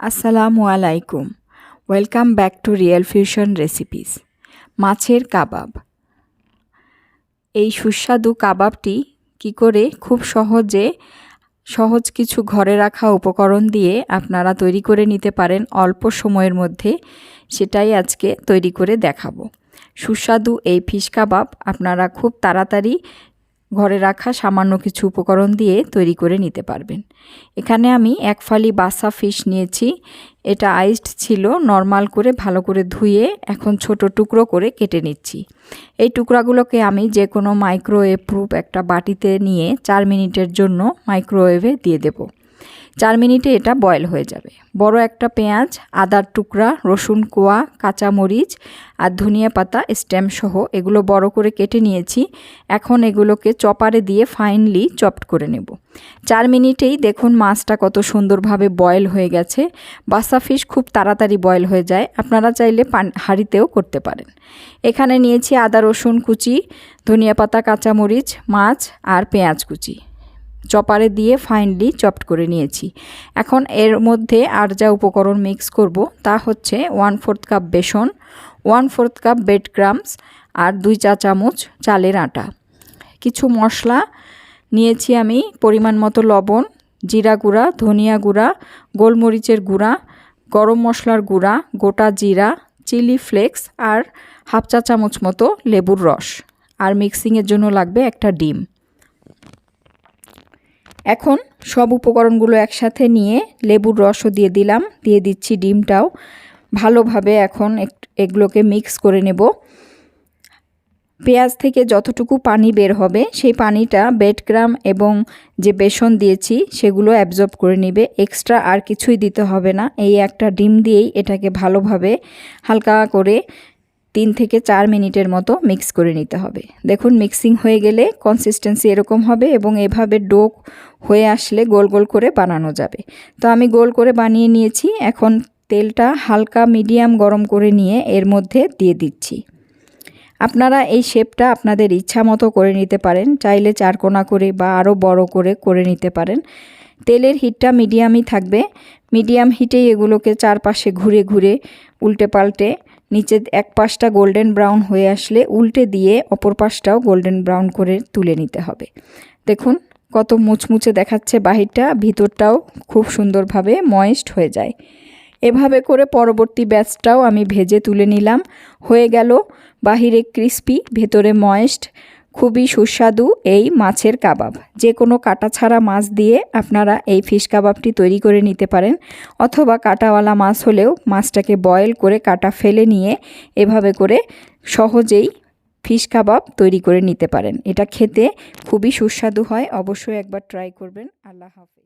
আসসালামু আলাইকুম। Welcome back to real fusion recipes. মাছের কাবাব। এই সুস্বাদু কাবাবটি কি করে খুব সহজ কিছু ঘরে রাখা উপকরণ দিয়ে আপনারা তৈরি করে নিতে পারেন অল্প সময়ের মধ্যে, সেটাই আজকে তৈরি করে দেখাবো। সুস্বাদু এই ফিশ কাবাব আপনারা খুব তাড়াতাড়ি ঘরে রাখা সামান্য কিছু উপকরণ দিয়ে তৈরি করে নিতে পারবেন। এখানে আমি এক ফালি বাসা ফিশ নিয়েছি। এটা আইসড ছিল। নর্মাল করে ভালো করে ধুয়ে এখন ছোট টুকরো করে কেটে নিচ্ছি। এই টুকরাগুলোকে আমি যে কোনো মাইক্রোওয়েভ প্রুফ একটা বাটিতে নিয়ে 4 মিনিটের জন্য মাইক্রোওয়েভে দিয়ে দেব। 4 মিনিটে এটা বয়েল হয়ে যাবে। বড় একটা পেঁয়াজ, আদার টুকরা, রসুন কোয়া, কাঁচামরিচ আর ধনিয়া পাতা স্টেম সহ এগুলো বড় করে কেটে নিয়েছি। এখন এগুলোকে চপারে দিয়ে ফাইনলি চপড করে নেব। 4 মিনিটেই দেখুন মাছটা কত সুন্দরভাবে বয়েল হয়ে গেছে। বাসা ফিশ খুব তাড়াতাড়ি বয়েল হয়ে যায়। আপনারা চাইলে হাঁড়িতেও করতে পারেন। এখানে নিয়েছি আদা রসুন কুচি, ধনিয়া পাতা, কাঁচামরিচ, মাছ আর পেঁয়াজ কুচি। চপারে দিয়ে ফাইনলি চপড করে নিয়েছি। এখন এর মধ্যে আর যা উপকরণ মিক্স করব তা হচ্ছে 1/4 কাপ বেসন, 1/4 কাপ ব্রেড ক্রাম্বস আর 2 চা চামচ চালের আটা। কিছু মশলা নিয়েছি আমি, পরিমাণ মতো লবণ, জিরা গুঁড়া, ধনিয়া গুঁড়া, গোলমরিচের গুঁড়া, গরম মশলার গুঁড়া, গোটা জিরা, চিলি ফ্লেক্স আর 1/2 চা চামচ মতো লেবুর রস। আর মিক্সিংয়ের জন্য লাগবে একটা ডিম। এখন সব উপকরণগুলো একসাথে নিয়ে লেবুর রসও দিয়ে দিলাম, দিয়ে দিচ্ছি ডিমটাও। ভালোভাবে এখন এগুলোকে মিক্স করে নেব। পেঁয়াজ থেকে যতটুকু পানি বের হবে সেই পানিটা ব্রেড ক্রাম্ব এবং যে বেসন দিয়েছি সেগুলো অ্যাবজর্ব করে নেবে। এক্সট্রা আর কিছুই দিতে হবে না। এই একটা ডিম দিয়েই এটাকে ভালোভাবে হালকা করে 3 থেকে 4 মিনিটের মতো মিক্স করে নিতে হবে। দেখুন মিক্সিং হয়ে গেলে কনসিস্টেন্সি এরকম হবে এবং এভাবে ডো হয়ে আসলে গোল গোল করে বানানো যাবে। তো আমি গোল করে বানিয়ে নিয়েছি। এখন তেলটা হালকা মিডিয়াম গরম করে নিয়ে এর মধ্যে দিয়ে দিচ্ছি। আপনারা এই শেপটা আপনাদের ইচ্ছা মতো করে নিতে পারেন। চাইলে 4 কোণা করে বা আরও বড় করে নিতে পারেন। তেলের হিটটা মিডিয়ামই থাকবে। মিডিয়াম হিটেই এগুলোকে চারপাশে ঘুরে ঘুরে উল্টে পাল্টে নিচে এক পাশটা গোল্ডেন ব্রাউন হয়ে আসলে উল্টে দিয়ে অপর পাশটাও গোল্ডেন ব্রাউন করে তুলে নিতে হবে। দেখুন কত মুচমুচে দেখাচ্ছে বাহিরটা, ভিতরটাও খুব সুন্দরভাবে ময়েস্ট হয়ে যায়। এভাবে করে পরবর্তী ব্যাচটাও আমি ভেজে তুলে নিলাম। হয়ে গেল বাহিরে ক্রিস্পি, ভেতরে ময়েস্ট, খুবই সুস্বাদু এই মাছের কাবাব। যে কোনো কাটা ছাড়া মাছ দিয়ে আপনারা এই ফিশ কাবাবটি তৈরি করে নিতে পারেন, অথবা কাটাওয়ালা মাছ হলেও মাছটাকে বয়েল করে কাটা ফেলে নিয়ে এভাবে করে সহজেই ফিশ কাবাব তৈরি করে নিতে পারেন। এটা খেতে খুবই সুস্বাদু হয়। অবশ্যই একবার ট্রাই করবেন। আল্লাহ হাফেজ।